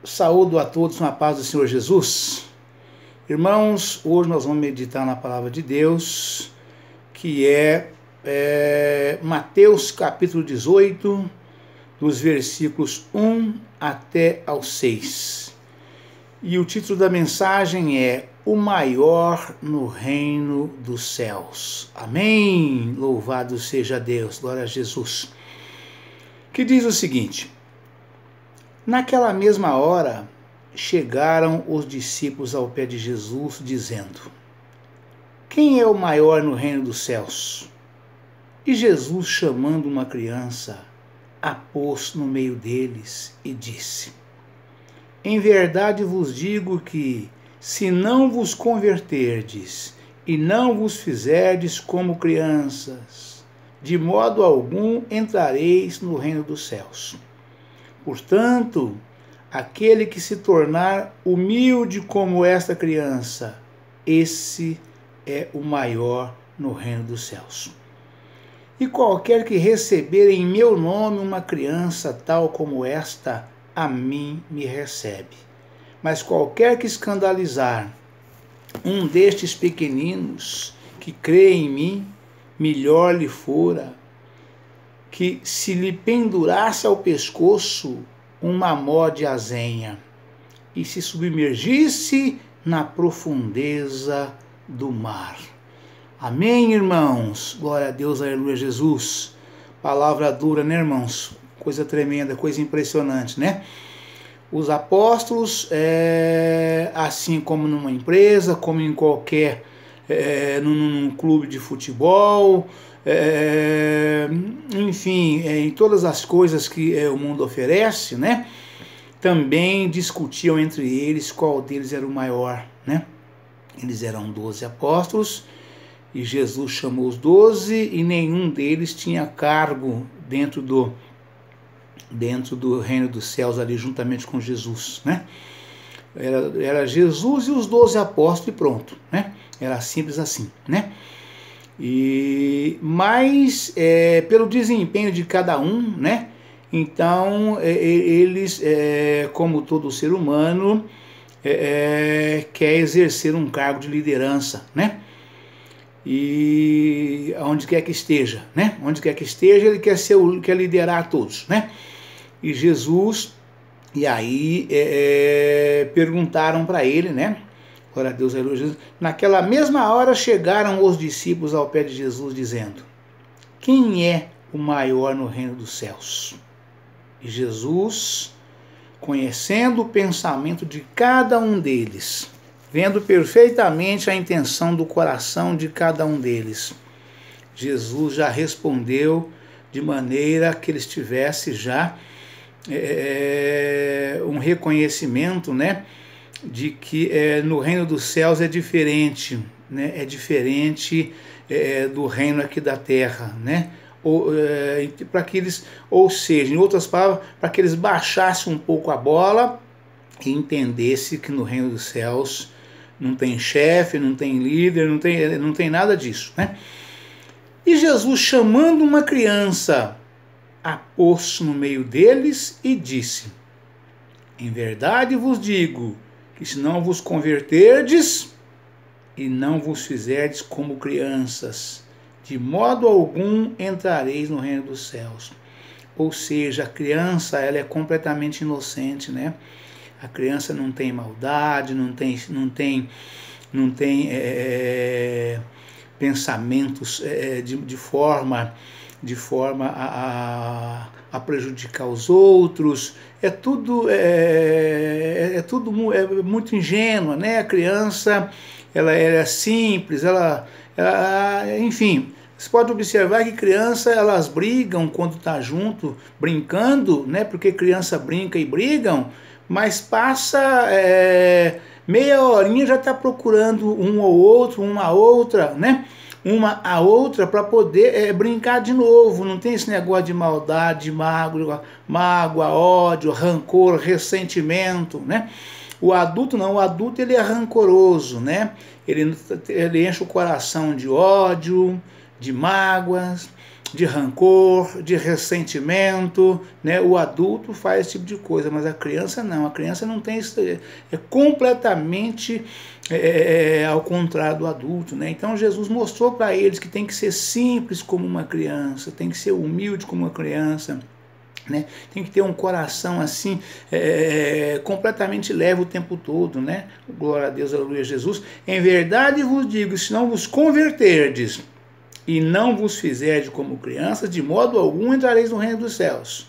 Saúdo a todos na paz do Senhor Jesus. Irmãos, hoje nós vamos meditar na palavra de Deus, que é Mateus capítulo 18, dos versículos 1 até ao 6. E o título da mensagem é O Maior no Reino dos Céus. Amém! Louvado seja Deus, glória a Jesus. Que diz o seguinte: naquela mesma hora, chegaram os discípulos ao pé de Jesus, dizendo: quem é o maior no reino dos céus? E Jesus, chamando uma criança, a pôs no meio deles e disse: em verdade vos digo que, se não vos converterdes e não vos fizerdes como crianças, de modo algum entrareis no reino dos céus. Portanto, aquele que se tornar humilde como esta criança, esse é o maior no reino dos céus. E qualquer que receber em meu nome uma criança tal como esta, a mim me recebe. Mas qualquer que escandalizar um destes pequeninos que crê em mim, melhor lhe fora que se lhe pendurasse ao pescoço uma mó de azenha e se submergisse na profundeza do mar. Amém, irmãos? Glória a Deus, aleluia, Jesus. Palavra dura, né, irmãos? Coisa tremenda, coisa impressionante, né? Os apóstolos, assim como numa empresa, como em qualquer, num clube de futebol, enfim, em todas as coisas que o mundo oferece, né? Também discutiam entre eles qual deles era o maior, né? Eles eram 12 apóstolos e Jesus chamou os 12 e nenhum deles tinha cargo dentro do reino dos céus ali juntamente com Jesus, né? Era Jesus e os 12 apóstolos e pronto, né? Era simples assim, né? Mas pelo desempenho de cada um, né? Então eles, como todo ser humano, quer exercer um cargo de liderança, né? E onde quer que esteja, né? Onde quer que esteja, ele quer liderar a todos, né? E Jesus, e aí perguntaram para ele, né? Glória a Deus, aleluia, Jesus. Naquela mesma hora chegaram os discípulos ao pé de Jesus, dizendo: quem é o maior no reino dos céus? E Jesus, conhecendo o pensamento de cada um deles, vendo perfeitamente a intenção do coração de cada um deles, Jesus já respondeu de maneira que eles tivessem já um reconhecimento, né? De que no reino dos céus é diferente, né? É diferente do reino aqui da terra, né? Para que eles, ou seja, em outras palavras, para que eles baixassem um pouco a bola e entendessem que no reino dos céus não tem chefe, não tem líder, não tem nada disso, né? E Jesus, chamando uma criança, a pôs no meio deles e disse: em verdade vos digo que se não vos converterdes e não vos fizerdes como crianças, de modo algum entrareis no reino dos céus. Ou seja, a criança, ela é completamente inocente, né? A criança não tem maldade, não tem pensamentos de forma a prejudicar os outros. É tudo muito ingênua, né? A criança, ela é simples, enfim. Você pode observar que crianças, elas brigam quando tá junto, brincando, né? Porque criança brinca e brigam, mas passa meia horinha já está procurando um ou outro, uma a outra, né? Uma a outra para poder brincar de novo. Não tem esse negócio de maldade, mágoa, ódio, rancor, ressentimento, né? O adulto não, o adulto ele é rancoroso, né? Ele enche o coração de ódio, de mágoas, de rancor, de ressentimento, né? O adulto faz esse tipo de coisa, mas a criança não tem isso, é completamente ao contrário do adulto, né? Então Jesus mostrou para eles que tem que ser simples como uma criança, tem que ser humilde como uma criança, né? Tem que ter um coração assim, completamente leve o tempo todo, né? Glória a Deus, aleluia, Jesus. Em verdade vos digo, se não vos converterdes e não vos fizerdes como crianças, de modo algum entrareis no reino dos céus.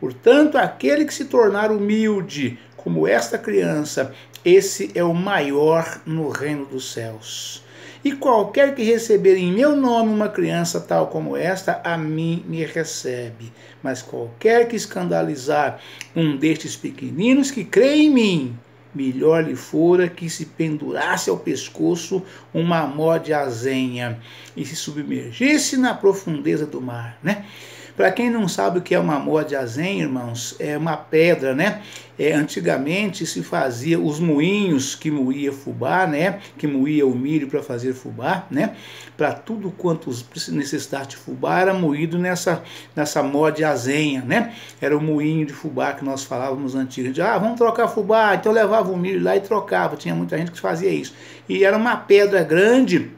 Portanto, aquele que se tornar humilde como esta criança, esse é o maior no reino dos céus. E qualquer que receber em meu nome uma criança tal como esta, a mim me recebe. Mas qualquer que escandalizar um destes pequeninos que crê em mim, melhor lhe fora que se pendurasse ao pescoço uma mó de azenha e se submergisse na profundeza do mar, né? Para quem não sabe o que é uma mó de azenha, irmãos, é uma pedra, né? Antigamente se fazia os moinhos que moía fubá, né? Que moía o milho para fazer fubá, né? Para tudo quanto necessitasse de fubá era moído nessa mó de azenha, né? Era o moinho de fubá que nós falávamos antigos. Vamos trocar fubá, então levava o milho lá e trocava. Tinha muita gente que fazia isso. E era uma pedra grande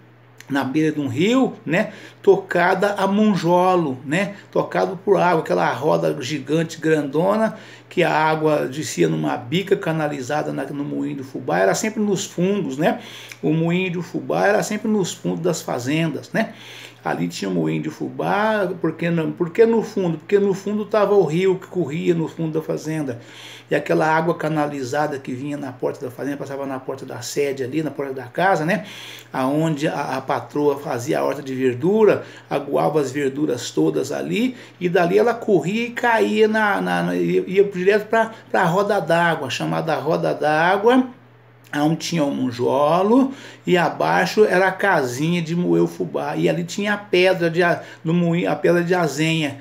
na beira de um rio, né, tocada a monjolo, né, tocado por água, aquela roda gigante, grandona, que a água descia numa bica canalizada no moinho do fubá, era sempre nos fundos, né, o moinho do fubá era sempre nos fundos das fazendas, né, ali tinha o moinho de fubá, por que no fundo? Porque no fundo estava o rio que corria no fundo da fazenda, e aquela água canalizada que vinha na porta da fazenda, passava na porta da sede ali, na porta da casa, né, aonde a patroa fazia a horta de verdura, aguava as verduras todas ali, e dali ela corria e caía, ia direto para a roda d'água, chamada roda d'água, onde tinha um monjolo, e abaixo era a casinha de moer o fubá, e ali tinha a pedra do moinho, a pedra de azenha.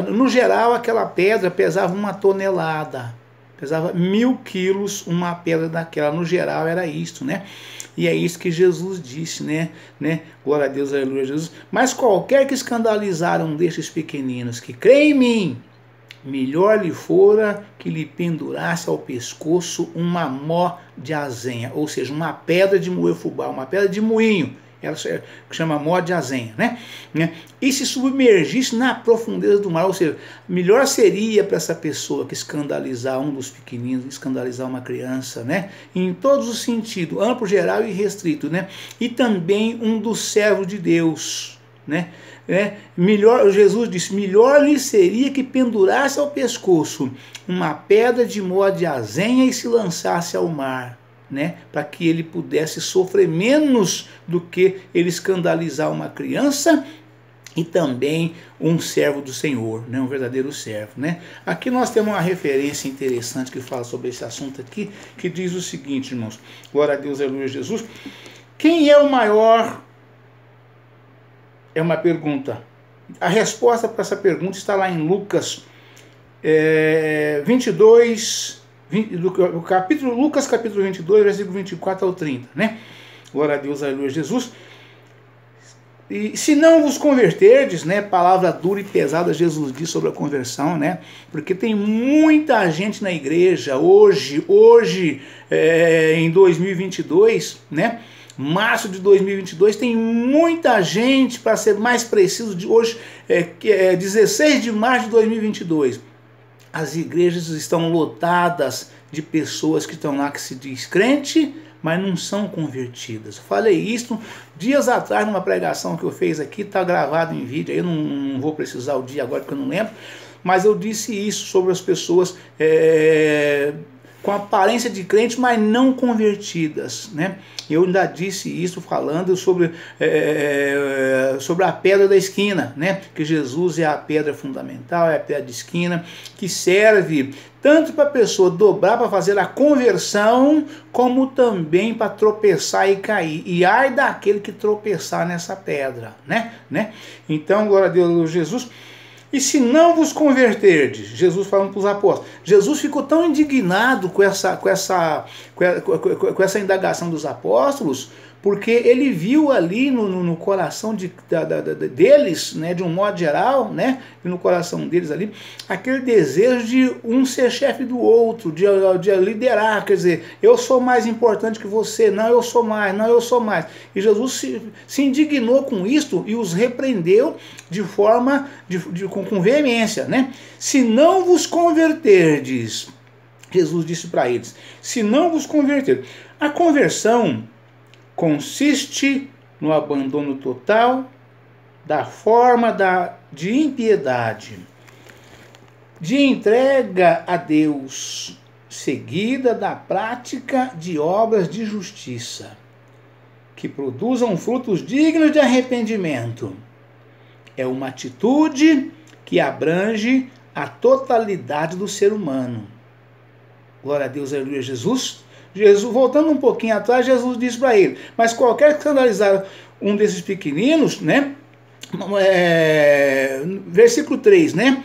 No geral, aquela pedra pesava 1 tonelada, pesava 1000 quilos uma pedra daquela, no geral era isso, né? E é isso que Jesus disse, né? Glória a Deus, aleluia, Jesus. Mas qualquer que escandalizar um destes pequeninos que crê em mim, melhor lhe fora que lhe pendurasse ao pescoço uma mó de azenha, ou seja, uma pedra de moer fubá, uma pedra de moinho, ela chama mó de azenha, né? E se submergisse na profundeza do mar, ou seja, melhor seria para essa pessoa que escandalizar um dos pequeninos, escandalizar uma criança, né? Em todos os sentidos, amplo, geral e restrito, né? E também um dos servos de Deus, né? Melhor, Jesus disse, melhor lhe seria que pendurasse ao pescoço uma pedra de mó de azenha e se lançasse ao mar, né, para que ele pudesse sofrer menos do que ele escandalizar uma criança e também um servo do Senhor, né, um verdadeiro servo, né. Aqui nós temos uma referência interessante que fala sobre esse assunto aqui, que diz o seguinte, irmãos, glória a Deus, aleluia, Jesus. Quem é o maior? É uma pergunta. A resposta para essa pergunta está lá em Lucas 22, Lucas capítulo 22, versículo 24 ao 30, né? Glória a Deus, aleluia, Jesus. E se não vos converterdes, né? Palavra dura e pesada Jesus diz sobre a conversão, né? Porque tem muita gente na igreja hoje em 2022, né? Março de 2022, tem muita gente, para ser mais preciso, de hoje, 16 de março de 2022. As igrejas estão lotadas de pessoas que estão lá que se diz crente, mas não são convertidas. Falei isso dias atrás numa pregação que eu fiz aqui, está gravado em vídeo, eu não vou precisar o dia agora porque eu não lembro, mas eu disse isso sobre as pessoas com aparência de crentes, mas não convertidas, né? Eu ainda disse isso falando sobre a pedra da esquina, né? Que Jesus é a pedra fundamental, é a pedra de esquina, que serve tanto para a pessoa dobrar para fazer a conversão, como também para tropeçar e cair. E ai daquele que tropeçar nessa pedra, né? Então, glória a Deus, Jesus. E se não vos converterdes, Jesus falando para os apóstolos, Jesus ficou tão indignado com essa indagação dos apóstolos, Porque ele viu ali no coração deles, né, de um modo geral, né, e no coração deles ali, aquele desejo de um ser chefe do outro, de liderar, quer dizer, eu sou mais importante que você, não, eu sou mais, não, eu sou mais. E Jesus se indignou com isto e os repreendeu de forma, com veemência, né? Se não vos converterdes, Jesus disse para eles, se não vos converter. A conversão consiste no abandono total da forma de impiedade, de entrega a Deus, seguida da prática de obras de justiça, que produzam frutos dignos de arrependimento. É uma atitude que abrange a totalidade do ser humano. Glória a Deus, aleluia, Jesus. Voltando um pouquinho atrás, Jesus disse para ele, mas qualquer que escandalizar um desses pequeninos, né? Versículo 3, né?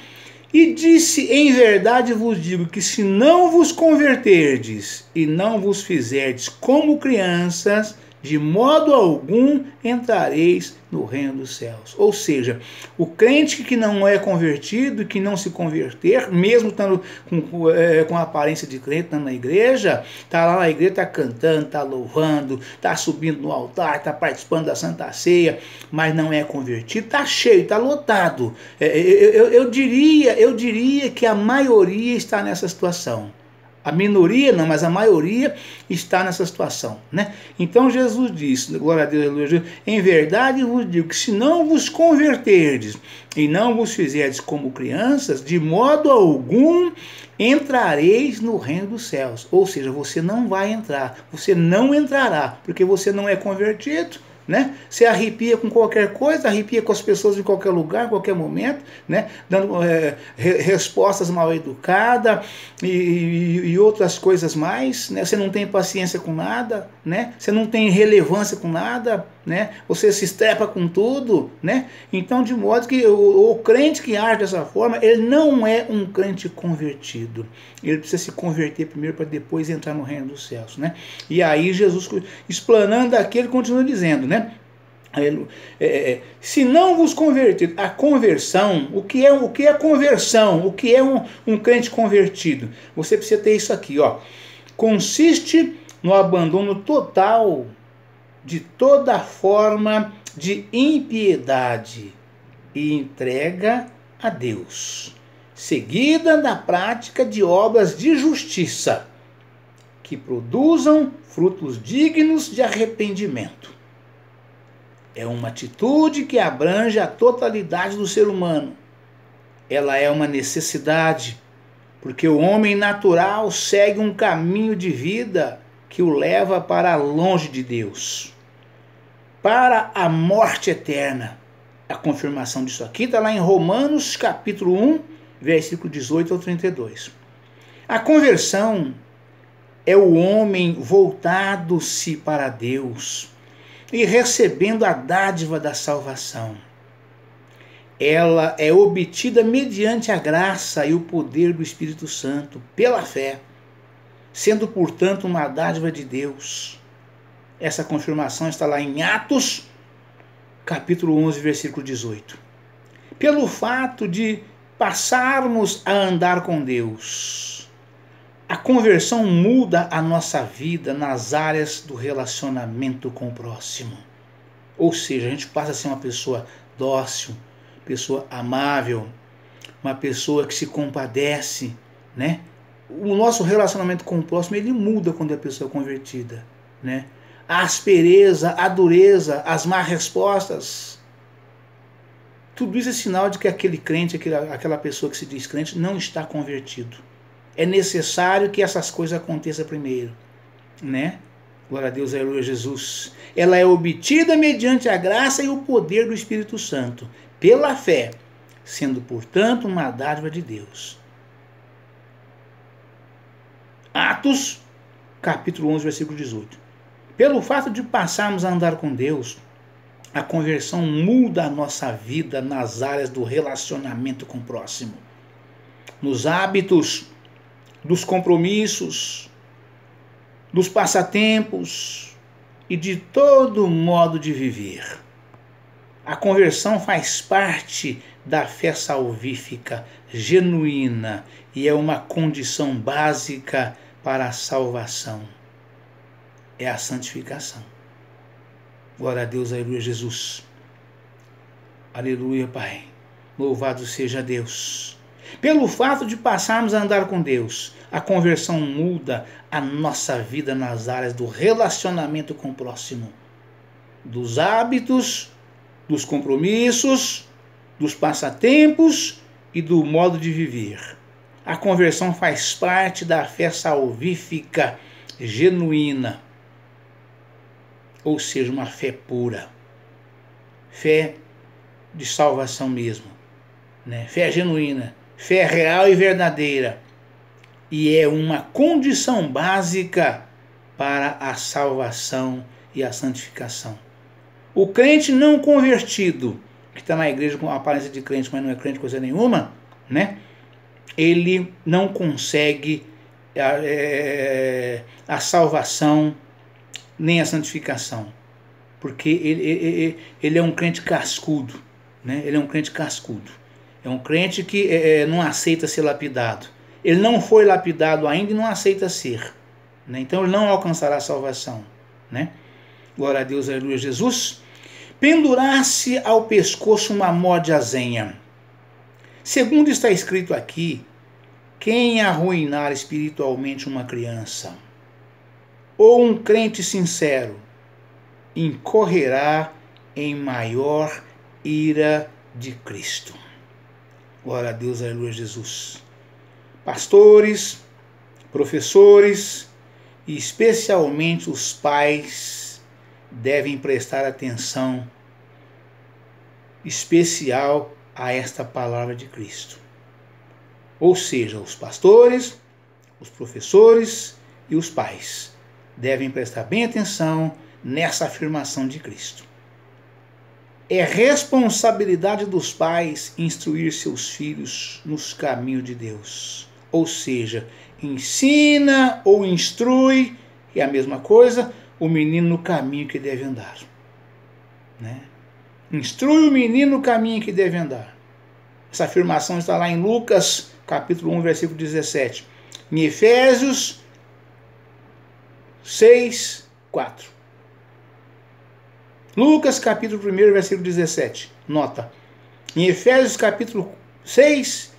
E disse, em verdade vos digo, que se não vos converterdes e não vos fizerdes como crianças, de modo algum entrareis no reino dos céus. Ou seja, o crente que não é convertido, que não se converter, mesmo estando com a aparência de crente, estando na igreja, está lá na igreja, está cantando, está louvando, está subindo no altar, está participando da Santa Ceia, mas não é convertido, está cheio, está lotado. Eu diria que a maioria está nessa situação. A minoria não, mas a maioria está nessa situação, né? Então Jesus disse, glória a Deus, aleluia, em verdade vos digo que se não vos converterdes e não vos fizerdes como crianças, de modo algum entrareis no reino dos céus. Ou seja, você não vai entrar, você não entrará, porque você não é convertido, né? Você arrepia com qualquer coisa, arrepia com as pessoas em qualquer lugar, em qualquer momento, né? Dando respostas mal educadas e outras coisas mais, né? Você não tem paciência com nada, né? Você não tem relevância com nada, né? Você se estrepa com tudo, né? Então, de modo que o crente que age dessa forma, ele não é um crente convertido. Ele precisa se converter primeiro para depois entrar no reino dos céus, né? E aí Jesus, explanando aqui, ele continua dizendo, né? Se não vos converter, a conversão, o que é conversão? O que é um crente convertido? Você precisa ter isso aqui, ó. Consiste no abandono total de toda forma de impiedade e entrega a Deus, seguida da prática de obras de justiça, que produzam frutos dignos de arrependimento. É uma atitude que abrange a totalidade do ser humano. Ela é uma necessidade, porque o homem natural segue um caminho de vida que o leva para longe de Deus, para a morte eterna. A confirmação disso aqui está lá em Romanos capítulo 1, versículo 18 ao 32. A conversão é o homem voltado-se para Deus e recebendo a dádiva da salvação. Ela é obtida mediante a graça e o poder do Espírito Santo, pela fé, sendo, portanto, uma dádiva de Deus. Essa confirmação está lá em Atos, capítulo 11, versículo 18. Pelo fato de passarmos a andar com Deus, a conversão muda a nossa vida nas áreas do relacionamento com o próximo. Ou seja, a gente passa a ser uma pessoa dócil, pessoa amável, uma pessoa que se compadece, né? O nosso relacionamento com o próximo, ele muda quando a pessoa é convertida, né? A aspereza, a dureza, as más respostas, tudo isso é sinal de que aquele crente, aquela pessoa que se diz crente, não está convertido. É necessário que essas coisas aconteçam primeiro, né? Glória a Deus, aleluia, Jesus. Ela é obtida mediante a graça e o poder do Espírito Santo, pela fé, sendo, portanto, uma dádiva de Deus. Atos, capítulo 11, versículo 18. Pelo fato de passarmos a andar com Deus, a conversão muda a nossa vida nas áreas do relacionamento com o próximo, nos hábitos, dos compromissos, dos passatempos, e de todo modo de viver. A conversão faz parte da fé salvífica genuína e é uma condição básica para a salvação. É a santificação. Glória a Deus, aleluia, Jesus. Aleluia, Pai. Louvado seja Deus. Pelo fato de passarmos a andar com Deus, a conversão muda a nossa vida nas áreas do relacionamento com o próximo, dos hábitos, dos compromissos, dos passatempos e do modo de viver. A conversão faz parte da fé salvífica genuína, ou seja, uma fé pura, fé de salvação mesmo, né? Fé genuína, fé real e verdadeira, e é uma condição básica para a salvação e a santificação. O crente não convertido, que está na igreja com a aparência de crente, mas não é crente coisa nenhuma, né? Ele não consegue a salvação nem a santificação, porque ele é um crente cascudo, né? Ele é um crente cascudo. É um crente que não aceita ser lapidado. Ele não foi lapidado ainda e não aceita ser, né? Então ele não alcançará a salvação, né? Glória a Deus, aleluia, Jesus. Pendurar-se ao pescoço uma mó de azenha. Segundo está escrito aqui, quem arruinar espiritualmente uma criança ou um crente sincero incorrerá em maior ira de Cristo. Glória a Deus, aleluia, Jesus. Pastores, professores e especialmente os pais devem prestar atenção especial a esta palavra de Cristo. Ou seja, os pastores, os professores e os pais devem prestar bem atenção nessa afirmação de Cristo. É responsabilidade dos pais instruir seus filhos nos caminhos de Deus. Ou seja, ensina ou instrui, é a mesma coisa, o menino no caminho que deve andar, né? Instrui o menino no caminho que deve andar. Essa afirmação está lá em Lucas, capítulo 1, versículo 17. Em Efésios 6, 4. Lucas, capítulo 1, versículo 17. Nota. Em Efésios, capítulo 6,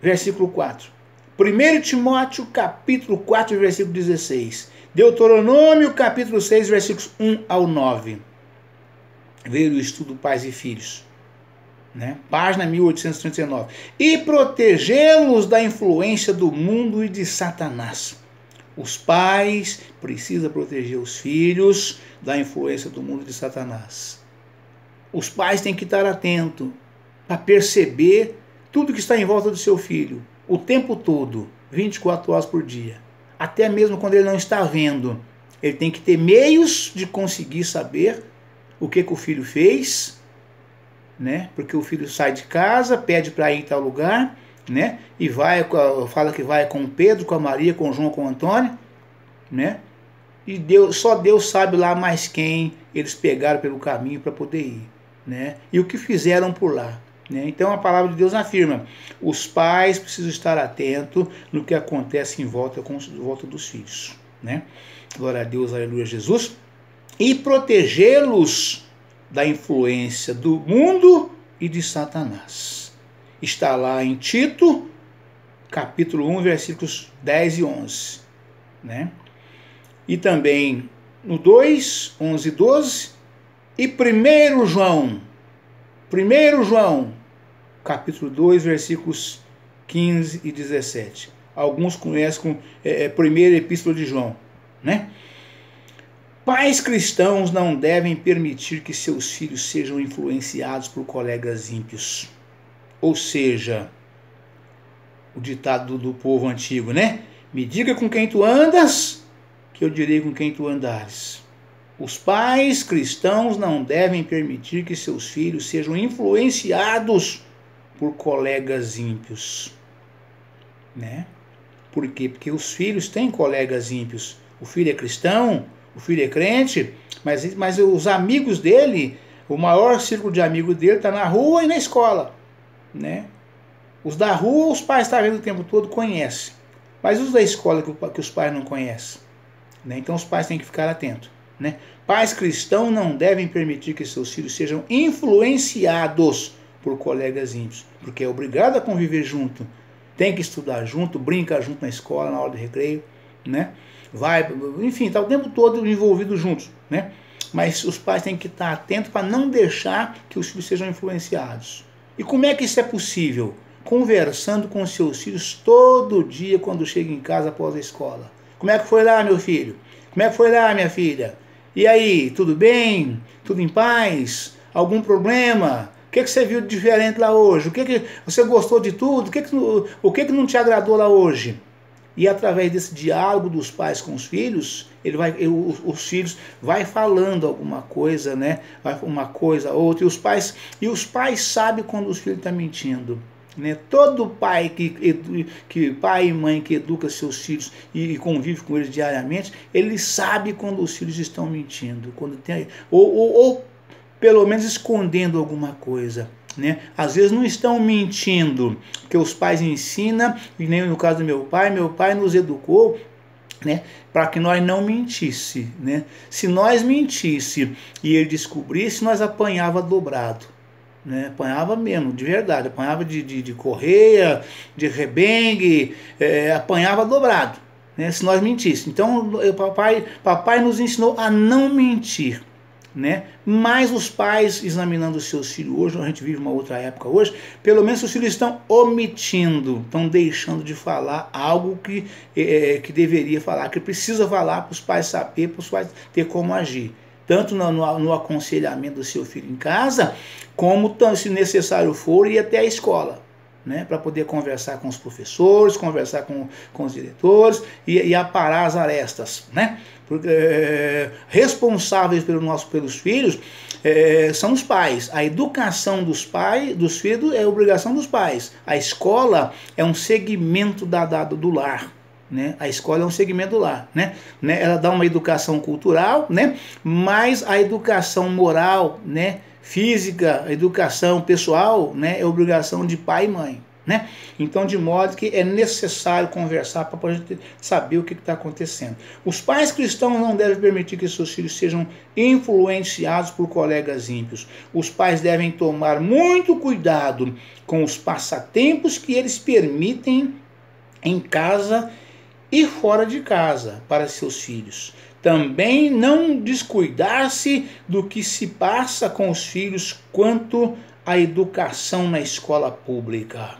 versículo 4. 1 Timóteo, capítulo 4, versículo 16. Deuteronômio, capítulo 6, versículos 1 ao 9. Veio o estudo Pais e Filhos, né? Página 1839. E protegê-los da influência do mundo e de Satanás. Os pais precisam proteger os filhos da influência do mundo e de Satanás. Os pais têm que estar atentos para perceber tudo que está em volta do seu filho, o tempo todo, 24 horas por dia. Até mesmo quando ele não está vendo. Ele tem que ter meios de conseguir saber o que o filho fez, né? Porque o filho sai de casa, pede para ir em tal lugar, né? E fala que vai com o Pedro, com a Maria, com o João, com o Antônio, né? E só Deus sabe lá mais quem eles pegaram pelo caminho para poder ir, né? E o que fizeram por lá, né? Então a palavra de Deus afirma: os pais precisam estar atentos no que acontece em volta dos filhos, né? Glória a Deus, aleluia, Jesus. E protegê-los da influência do mundo e de Satanás. Está lá em Tito, capítulo 1, versículos 10 e 11. Né? E também no 2, 11 e 12. E 1 João, capítulo 2, versículos 15 e 17. Alguns conhecem como primeira epístola de João, né? Pais cristãos não devem permitir que seus filhos sejam influenciados por colegas ímpios. Ou seja, o ditado do povo antigo, né? Me diga com quem tu andas, que eu direi com quem tu andares. Os pais cristãos não devem permitir que seus filhos sejam influenciados por colegas ímpios, né? Por quê? Porque os filhos têm colegas ímpios. O filho é cristão, O filho é crente, mas os amigos dele, o maior círculo de amigos dele está na rua e na escola, né? Os da rua, os pais estão vendo o tempo todo, conhecem. Mas os da escola que os pais não conhecem, né? Então os pais têm que ficar atentos, né? Pais cristãos não devem permitir que seus filhos sejam influenciados por colegas ímpios, porque é obrigado a conviver junto, tem que estudar junto, brinca junto na escola, na hora de recreio, né? Enfim, está o tempo todo envolvido juntos, né? Mas os pais têm que estar atentos para não deixar que os filhos sejam influenciados. E como é que isso é possível? Conversando com os seus filhos todo dia quando chega em casa após a escola. Como é que foi lá, meu filho? Como é que foi lá, minha filha? E aí, tudo bem? Tudo em paz? Algum problema? O que você viu de diferente lá hoje? O que você gostou de tudo? O que não te agradou lá hoje? E através desse diálogo dos pais com os filhos, os filhos vai falando alguma coisa, né? Uma coisa, outra. E os pais sabem quando os filhos estão mentindo. Né? Todo pai pai e mãe que educa seus filhos e convive com eles diariamente, ele sabe quando os filhos estão mentindo, ou pelo menos escondendo alguma coisa, né? Às vezes não estão mentindo, porque os pais ensinam, e nem no caso do meu pai nos educou, né, para que nós não mentisse, né? Se nós mentisse e ele descobrisse, nós apanhava dobrado. Né, apanhava mesmo, de verdade, apanhava de correia, de rebengue, apanhava dobrado, né, se nós mentíssemos. Então, papai nos ensinou a não mentir, né? Mas os pais, examinando os seus filhos hoje, a gente vive uma outra época hoje, pelo menos os filhos estão omitindo, estão deixando de falar algo que deveria falar, que precisa falar para os pais saber, para os pais ter como agir. Tanto no aconselhamento do seu filho em casa, como, se necessário for, ir até a escola, né, para poder conversar com os professores, conversar com os diretores e aparar as arestas, né? Porque responsáveis pelos filhos são os pais. A educação dos filhos é obrigação dos pais. A escola é um segmento do lar. Né? A escola é um segmento do lar, né? Ela dá uma educação cultural, né? Mas a educação moral, né? Física, a educação pessoal, né? É obrigação de pai e mãe, né? Então, de modo que é necessário conversar para a gente saber o que está acontecendo. Os pais cristãos não devem permitir que seus filhos sejam influenciados por colegas ímpios. Os pais devem tomar muito cuidado com os passatempos que eles permitem em casa e fora de casa para seus filhos. Também não descuidar-se do que se passa com os filhos quanto à educação na escola pública.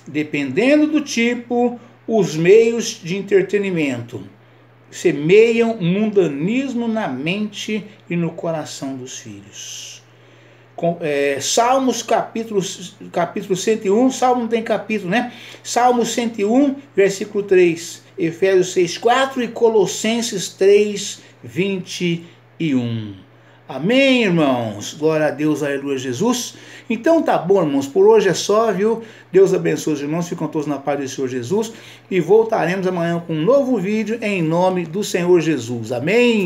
Dependendo do tipo, os meios de entretenimento semeiam mundanismo na mente e no coração dos filhos. Salmos capítulo 101, Salmo não tem capítulo, né? Salmo 101, versículo 3, Efésios 6:4 e Colossenses 3:21. Amém, irmãos? Glória a Deus, aleluia, Jesus. Então tá bom, irmãos, por hoje é só, viu? Deus abençoe os irmãos, ficam todos na paz do Senhor Jesus e voltaremos amanhã com um novo vídeo em nome do Senhor Jesus. Amém?